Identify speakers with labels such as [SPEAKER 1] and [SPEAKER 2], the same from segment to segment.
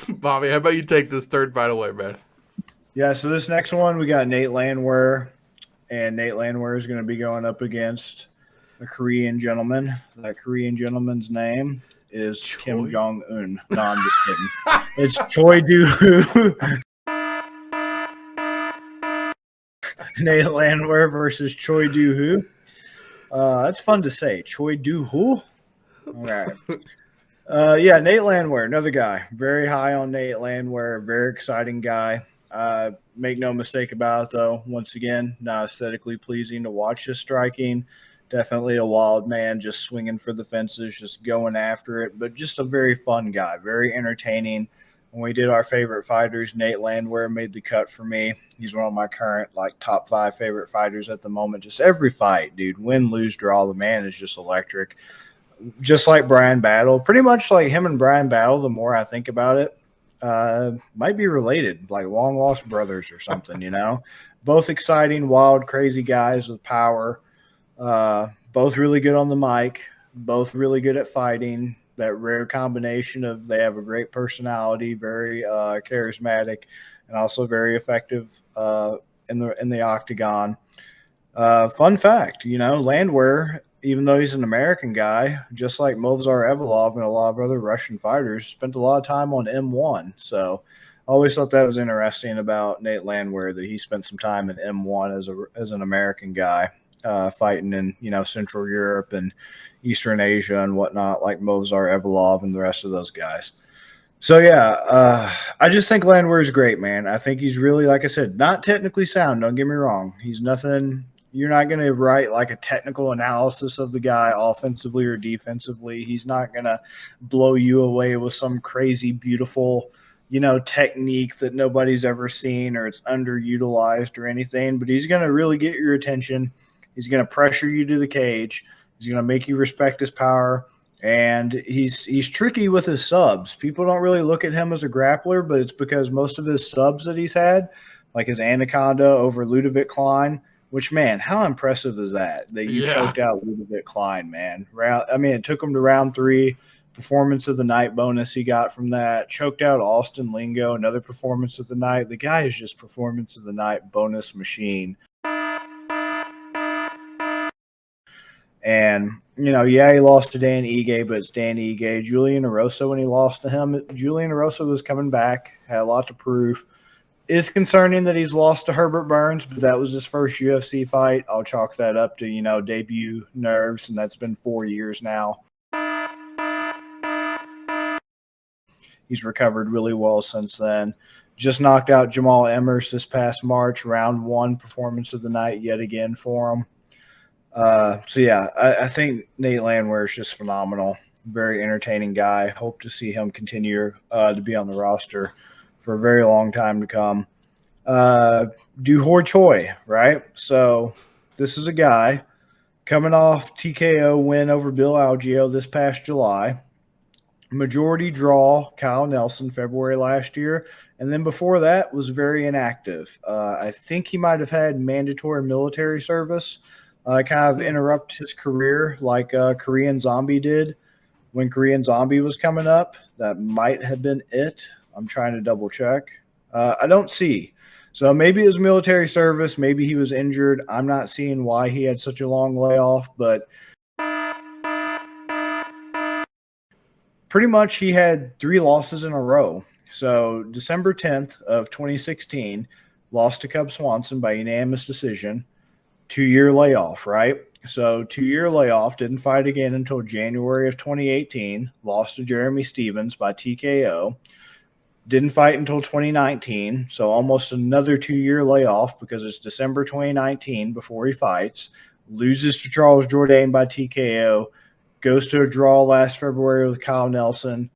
[SPEAKER 1] Bobby, how about you take this third fight away, man?
[SPEAKER 2] Yeah, so this next one, we got Nate Landwehr, and Nate Landwehr is going to be going up against a Korean gentleman. That Korean gentleman's name is Kim
[SPEAKER 1] Choi?
[SPEAKER 2] Jong Un. No, I'm just kidding. It's Choi Dooho. Nate Landwehr versus Choi Dooho. That's fun to say. Choi Dooho. All right. Yeah, Nate Landwehr, another guy. Very high on Nate Landwehr. Very exciting guy. Make no mistake about it, though. Once again, not aesthetically pleasing to watch his striking. Definitely a wild man, just swinging for the fences, just going after it. But just a very fun guy, very entertaining. When we did our favorite fighters, Nate Landwehr made the cut for me. He's one of my current top 5 favorite fighters at the moment. Just every fight, dude, win, lose, draw, the man is just electric. Just like Brian Battle, pretty much like him and Brian Battle. The more I think about it, might be related, like long lost brothers or something. Both exciting, wild, crazy guys with power. Both really good on the mic. Both really good at fighting. That rare combination of they have a great personality, very charismatic, and also very effective in the octagon. Fun fact, Landwehr, even though he's an American guy, just like Movsar Evlov and a lot of other Russian fighters, spent a lot of time on M1. So I always thought that was interesting about Nate Landwehr, that he spent some time in M1 as an American guy, fighting in Central Europe and Eastern Asia and whatnot, like Movsar Evlov and the rest of those guys. So yeah, I just think Landwehr is great, man. I think he's really, like I said, not technically sound. Don't get me wrong. He's nothing. You're not going to write like a technical analysis of the guy offensively or defensively. He's not going to blow you away with some crazy, beautiful, technique that nobody's ever seen or it's underutilized or anything. But he's going to really get your attention. He's going to pressure you to the cage. He's going to make you respect his power. And he's tricky with his subs. People don't really look at him as a grappler, but it's because most of his subs that he's had, like his Anaconda over Ludovic Klein, which, man, how impressive is that you
[SPEAKER 1] Yeah.
[SPEAKER 2] choked out Ludovic Klein, man. It took him to round 3. Performance of the night bonus he got from that. Choked out Austin Lingo, another performance of the night. The guy is just performance of the night bonus machine. And, he lost to Dan Ige, but it's Dan Ige. Julian Erosa, when he lost to him, Julian Erosa was coming back, had a lot to prove. It's concerning that he's lost to Herbert Burns, but that was his first UFC fight. I'll chalk that up to, debut nerves, and that's been 4 years now. He's recovered really well since then. Just knocked out Jamal Emmers this past March, round 1 performance of the night yet again for him. I think Nate Landwehr is just phenomenal. Very entertaining guy. Hope to see him continue to be on the roster for a very long time to come. Ho Choi, right? So this is a guy coming off TKO win over Bill Algeo this past July. Majority draw, Kyle Nelson, February last year. And then before that was very inactive. I think he might have had mandatory military service. Kind of interrupt his career like Korean Zombie did when Korean Zombie was coming up. That might have been it. I'm trying to double check. I don't see. So maybe it was military service. Maybe he was injured. I'm not seeing why he had such a long layoff, but pretty much he had 3 losses in a row. So December 10th of 2016, lost to Cub Swanson by unanimous decision. 2-year layoff, right? So 2-year layoff, didn't fight again until January of 2018, lost to Jeremy Stevens by TKO, didn't fight until 2019, so almost another 2-year layoff because it's December 2019 before he fights, loses to Charles Jourdain by TKO, goes to a draw last February with Kyle Nelson,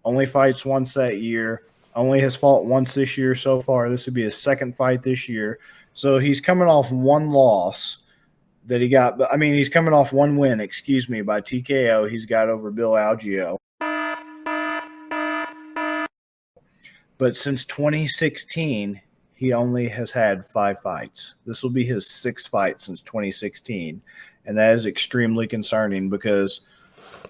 [SPEAKER 2] only fights once that year, only has fought once this year so far. This would be his second fight this year. So he's coming off 1 loss that he got. I mean, he's coming off 1 win, by TKO. He's got over Bill Algeo. But since 2016, he only has had 5 fights. This will be his 6th fight since 2016. And that is extremely concerning because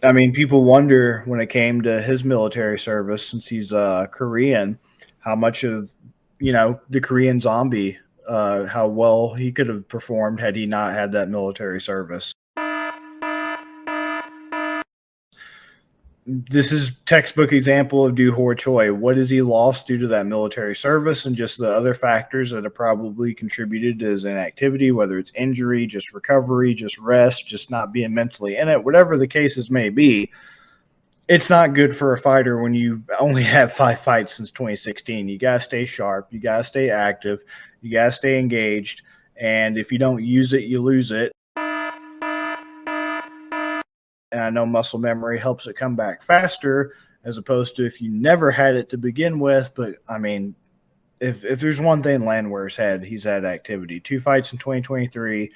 [SPEAKER 2] I mean, people wonder when it came to his military service, since he's Korean, how much of the Korean Zombie, how well he could have performed had he not had that military service. This is textbook example of Ho Choi. What has he lost due to that military service and just the other factors that have probably contributed to his inactivity, whether it's injury, just recovery, just rest, just not being mentally in it, whatever the cases may be. It's not good for a fighter when you only have 5 fights since 2016. You got to stay sharp. You got to stay active. You got to stay engaged. And if you don't use it, you lose it. And I know muscle memory helps it come back faster as opposed to if you never had it to begin with. But, I mean, if there's one thing Landwehr's had, he's had activity. 2 fights in 2023,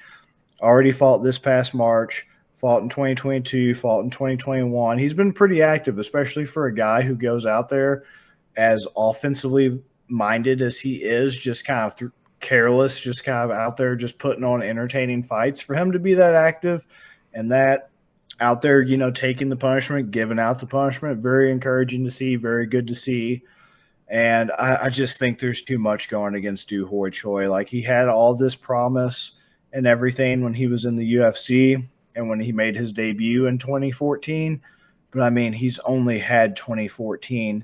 [SPEAKER 2] already fought this past March, fought in 2022, fought in 2021. He's been pretty active, especially for a guy who goes out there as offensively minded as he is, just kind of careless, just kind of out there just putting on entertaining fights. For him to be that active and that out there, taking the punishment, giving out the punishment, very encouraging to see, very good to see. And I just think there's too much going against Ho Choi. Like, he had all this promise and everything when he was in the UFC and when he made his debut in 2014. But, I mean, he's only had 2014.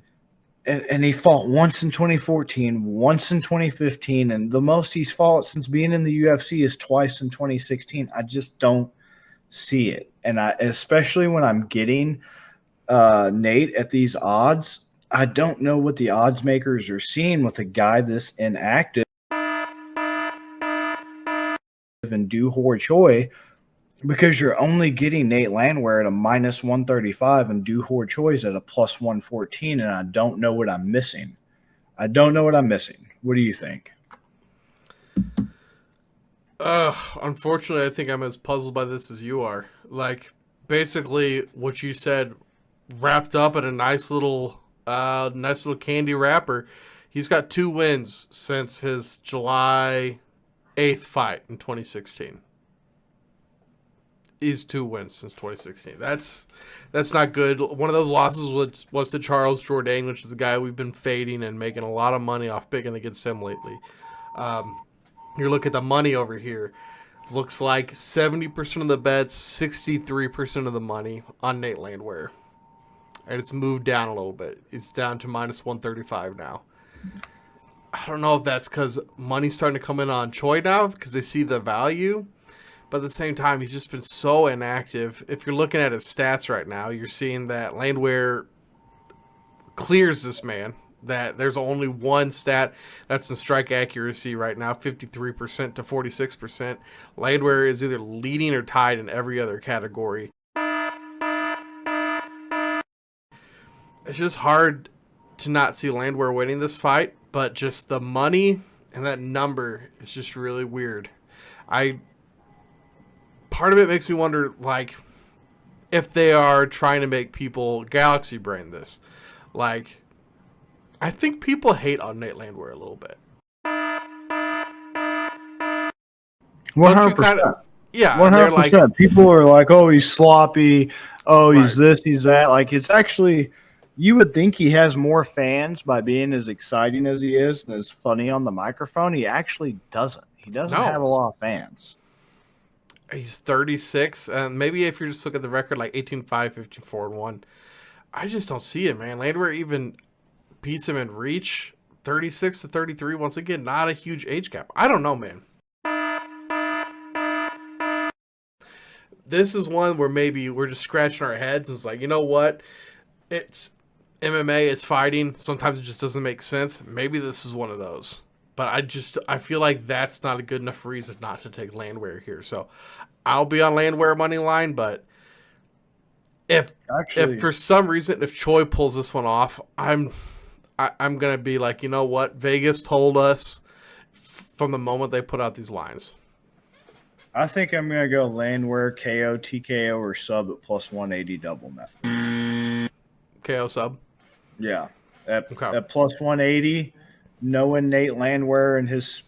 [SPEAKER 2] And he fought once in 2014, once in 2015. And the most he's fought since being in the UFC is twice in 2016. I just don't see it. And especially when I'm getting Nate at these odds, I don't know what the odds makers are seeing with a guy this inactive and Ho Choi, because you're only getting Nate Landwehr at a minus 135 and Ho Choi's at a plus 114, and I don't know what I'm missing. What do you think?
[SPEAKER 1] Unfortunately, I think I'm as puzzled by this as you are. Like, basically, what you said wrapped up in a nice little candy wrapper. He's got 2 wins since his July 8th fight in 2016. He's 2 wins since 2016. That's not good. One of those losses was to Charles Jourdain, which is the guy we've been fading and making a lot of money off picking against him lately. You look at the money over here. Looks like 70% of the bets, 63% of the money on Nate Landwehr. And it's moved down a little bit. It's down to minus 135 now. I don't know if that's because money's starting to come in on Choi now because they see the value. But at the same time, he's just been so inactive. If you're looking at his stats right now, you're seeing that Landwehr clears this man. That there's only one stat that's the strike accuracy right now, 53% to 46%. Landwehr is either leading or tied in every other category. It's just hard to not see Landwehr winning this fight, but just the money and that number is just really weird. Part of it makes me wonder, like, if they are trying to make people galaxy brain this. Like, I think people hate on Nate Landwehr a little bit.
[SPEAKER 2] 100%.
[SPEAKER 1] Yeah,
[SPEAKER 2] 100%. Like, people are like, oh, he's sloppy. Oh, he's this, he's that. Like, it's actually, you would think he has more fans by being as exciting as he is and as funny on the microphone. He actually doesn't. He doesn't have a lot of fans.
[SPEAKER 1] He's 36, and maybe if you're just looking at the record, like 18-5, 15-4-1. I just don't see it, man. Landwehr even beats him in reach, 36 to 33. Once again, not a huge age gap. I don't know, man. This is one where maybe we're just scratching our heads and it's like, you know what? It's MMA, it's fighting. Sometimes it just doesn't make sense. Maybe this is one of those. But I feel like that's not a good enough reason not to take Landwehr here. So I'll be on Landwehr money line, but if for some reason, if Choi pulls this one off, I'm going to be like, you know what? Vegas told us from the moment they put out these lines.
[SPEAKER 2] I think I'm going to go Landwehr, KO, TKO, or sub at plus 180 double method.
[SPEAKER 1] KO sub?
[SPEAKER 2] Yeah. At plus 180, knowing Nate Landwehr and his,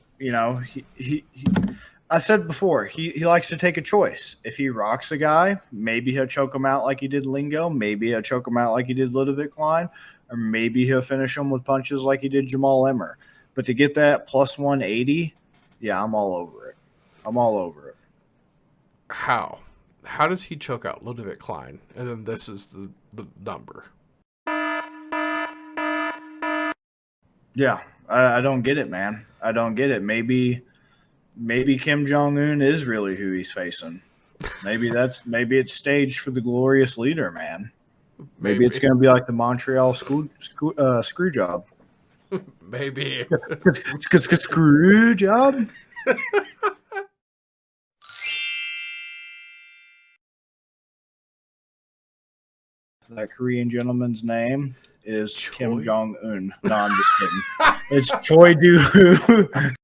[SPEAKER 2] I said before, he likes to take a choice. If he rocks a guy, maybe he'll choke him out like he did Lingo. Maybe he'll choke him out like he did Ludovic Klein. Or maybe he'll finish him with punches like he did Jamal Emmer. But to get that plus 180, yeah, I'm all over it. I'm all over it.
[SPEAKER 1] How? How does he choke out Ludovic Klein? And then this is the number.
[SPEAKER 2] Yeah, I don't get it, man. I don't get it. Maybe Kim Jong-un is really who he's facing. Maybe it's staged for the glorious leader, man. Maybe it's going to be like the Montreal screw job.
[SPEAKER 1] Maybe.
[SPEAKER 2] Screw job? That Korean gentleman's name is
[SPEAKER 1] Choi?
[SPEAKER 2] Kim Jong-un. No, I'm just kidding. It's Choi Dooho.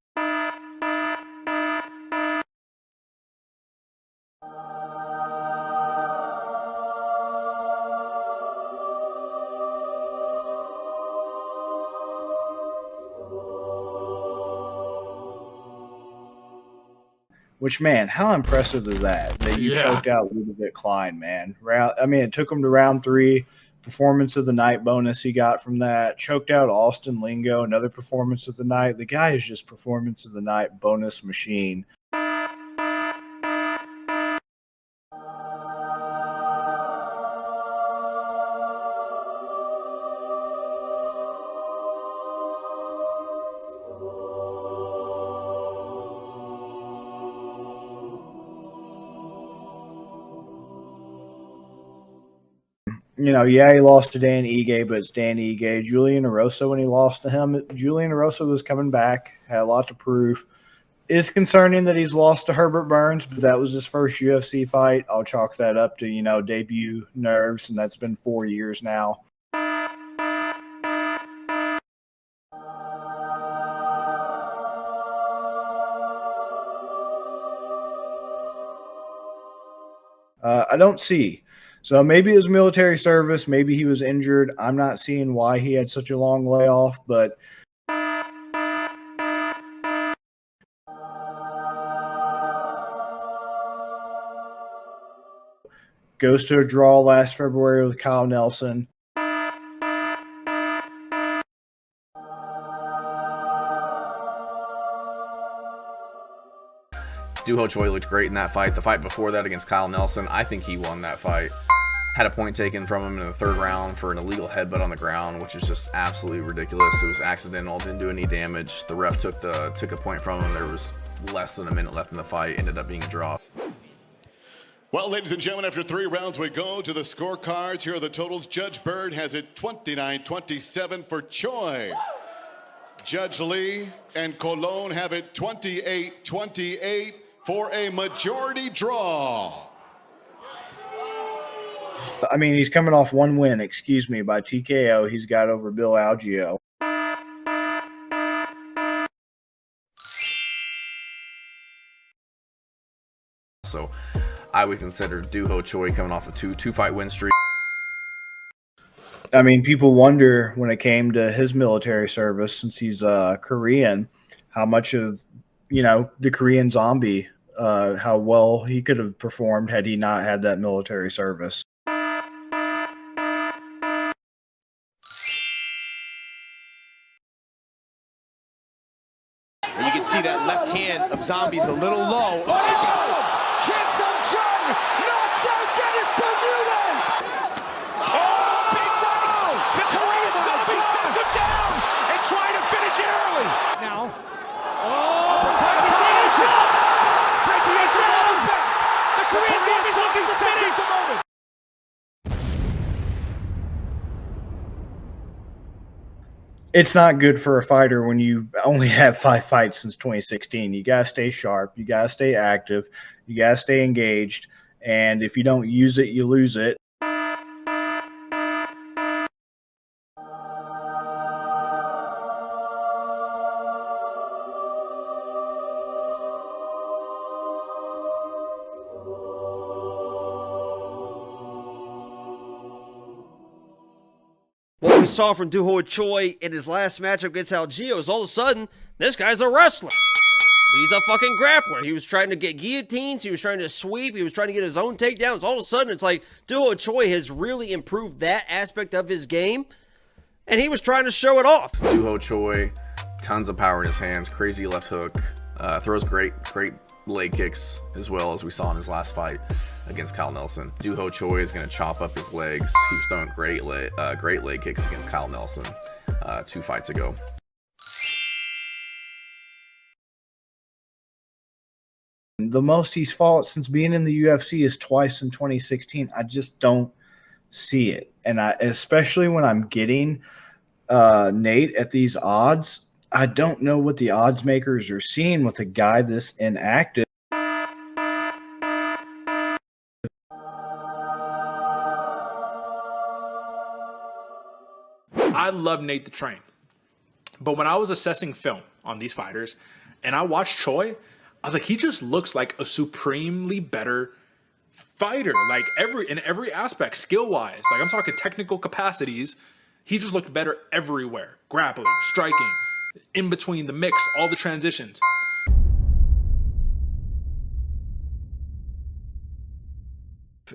[SPEAKER 2] Which, man, how impressive is that you choked out Ludovic Klein, man. It took him to round 3. Performance of the night bonus he got from that. Choked out Austin Lingo, another performance of the night. The guy is just performance of the night bonus machine. He lost to Dan Ige, but it's Dan Ige. Julian Erosa, when he lost to him, Julian Erosa was coming back, had a lot to prove. It's concerning that he's lost to Herbert Burns, but that was his first UFC fight. I'll chalk that up to, debut nerves, and that's been 4 years now. I don't see. So maybe it was military service. Maybe he was injured. I'm not seeing why he had such a long layoff, but goes to a draw last February with Kyle Nelson.
[SPEAKER 3] Ho Choi looked great in that fight. The fight before that against Kyle Nelson, I think he won that fight. Had a point taken from him in the 3rd round for an illegal headbutt on the ground, which is just absolutely ridiculous. It was accidental, didn't do any damage. The ref took a point from him. There was less than a minute left in the fight. Ended up being a draw.
[SPEAKER 4] Well, ladies and gentlemen, after 3 rounds, we go to the scorecards. Here are the totals. Judge Bird has it 29-27 for Choi. Judge Lee and Colon have it 28-28 for a majority draw.
[SPEAKER 2] He's coming off 1 win, by TKO. He's got over Bill Algeo.
[SPEAKER 3] So I would consider Ho Choi coming off a two-fight win streak.
[SPEAKER 2] People wonder when it came to his military service, since he's Korean, how much of, the Korean zombie, how well he could have performed had he not had that military service.
[SPEAKER 5] You can see that left hand of Zombie's a little low. Oh! Chance on Chung! Knocks out Dennis Bermudez! Oh, big right! The Korean Zombie sets him down and trying to finish it early. Now, Frankie has the ball back. The Korean Zombie's looking to finish the moment.
[SPEAKER 2] It's not good for a fighter when you only have 5 fights since 2016. You got to stay sharp. You got to stay active. You got to stay engaged. And if you don't use it, you lose it.
[SPEAKER 6] What we saw from Ho Choi in his last matchup against Algeo is all of a sudden, this guy's a wrestler. He's a fucking grappler. He was trying to get guillotines. He was trying to sweep. He was trying to get his own takedowns. All of a sudden, it's like Ho Choi has really improved that aspect of his game, and he was trying to show it off.
[SPEAKER 3] Ho Choi, tons of power in his hands, crazy left hook, throws great leg kicks as well, as we saw in his last fight against Kyle Nelson. Ho Choi is going to chop up his legs. He was throwing great leg kicks against Kyle Nelson 2 fights ago.
[SPEAKER 2] The most he's fought since being in the UFC is twice in 2016. I just don't see it. And especially when I'm getting Nate at these odds, I don't know what the odds makers are seeing with a guy this inactive.
[SPEAKER 7] I love Nate the Train. But when I was assessing film on these fighters and I watched Choi, I was like, he just looks like a supremely better fighter. Like in every aspect, skill-wise. Like I'm talking technical capacities. He just looked better everywhere. Grappling, striking, in between the mix, all the transitions.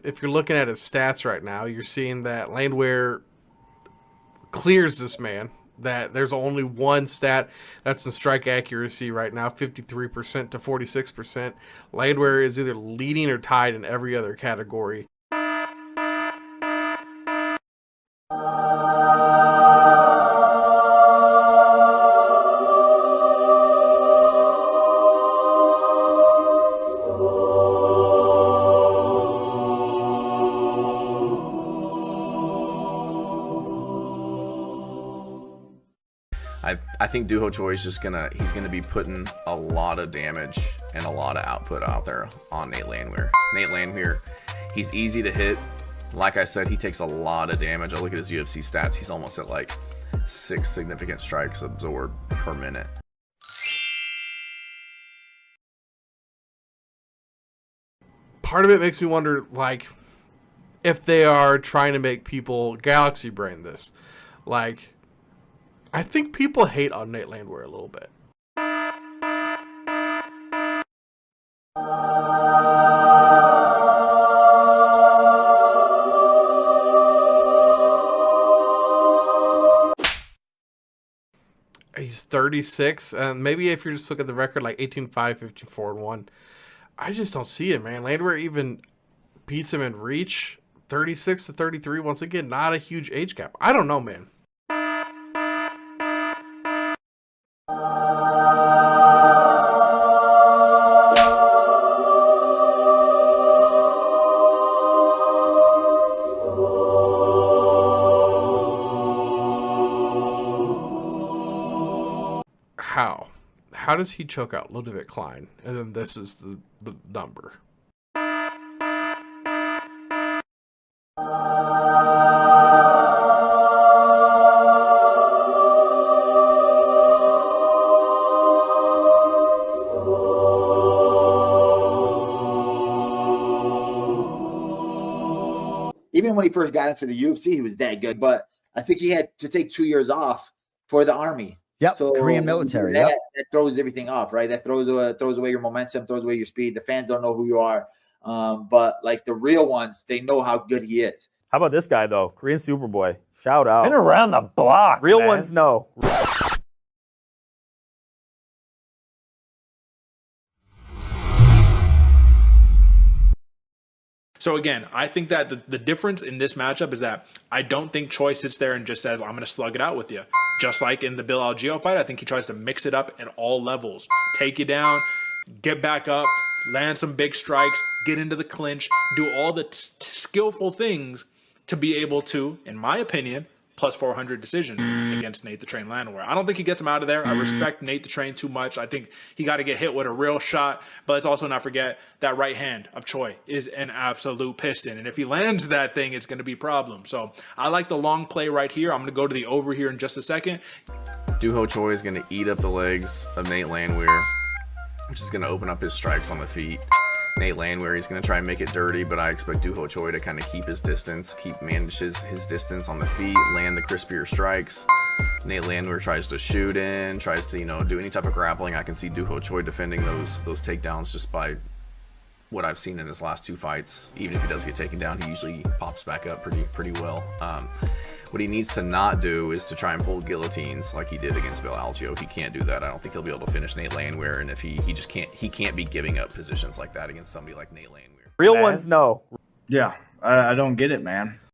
[SPEAKER 1] If you're looking at his stats right now, you're seeing that Landwehr clears this man. That there's only one stat that's in strike accuracy right now, 53% to 46%. Landwehr is either leading or tied in every other category.
[SPEAKER 3] I think Ho Choi is just he's gonna be putting a lot of damage and a lot of output out there on Nate Landwehr. Nate Landwehr, he's easy to hit. Like I said, he takes a lot of damage. I look at his UFC stats. He's almost at like 6 significant strikes absorbed per minute.
[SPEAKER 1] Part of it makes me wonder, like, if they are trying to make people galaxy brain this. Like, I think people hate on Nate Landwehr a little bit. He's 36, and maybe if you're just looking at the record, like 18-5, 15-4-1. I just don't see it, man. Landwehr even beats him in reach, 36 to 33. Once again, not a huge age gap. I don't know, man. How does he choke out Ludwig Klein? And then this is the number.
[SPEAKER 8] Even when he first got into the UFC, he was that good. But I think he had to take 2 years off for the army.
[SPEAKER 9] Yep,
[SPEAKER 8] so
[SPEAKER 9] Korean military.
[SPEAKER 8] That,
[SPEAKER 9] yep.
[SPEAKER 8] that throws everything off, right? That throws away your momentum, throws away your speed. The fans don't know who you are. But like the real ones, they know how good he is.
[SPEAKER 10] How about this guy though? Korean Superboy. Shout out.
[SPEAKER 11] Been around the block.
[SPEAKER 10] Real
[SPEAKER 11] man.
[SPEAKER 10] ones know.
[SPEAKER 7] So again, I think that the difference in this matchup is that I don't think Choi sits there and just says, I'm going to slug it out with you. Just like in the Bill Algeo fight, I think he tries to mix it up at all levels. Take you down, get back up, land some big strikes, get into the clinch, do all the skillful things to be able to, in my opinion, plus 400 decision against Nate the Train Landwehr. I don't think he gets him out of there. I respect Nate the Train too much. I think he got to get hit with a real shot. But let's also not forget that right hand of Choi is an absolute piston. And if he lands that thing, it's going to be a problem. So I like the long play right here. I'm going to go to the over here in just a second.
[SPEAKER 3] Ho Choi is going to eat up the legs of Nate Landwehr, which is going to open up his strikes on the feet. Nate Landwehr, he's going to try and make it dirty, but I expect Ho Choi to kind of keep his distance, manage his distance on the feet, land the crispier strikes. Nate Landwehr tries to shoot in, tries to, do any type of grappling. I can see Ho Choi defending those takedowns just by what I've seen in his last 2 fights. Even if he does get taken down, he usually pops back up pretty well. What he needs to not do is to try and pull guillotines like he did against Bill Algeo. He can't do that. I don't think he'll be able to finish Nate Landwehr, and if he just can't be giving up positions like that against somebody like Nate Landwehr.
[SPEAKER 10] Real ones, no.
[SPEAKER 2] Yeah, I don't get it, man.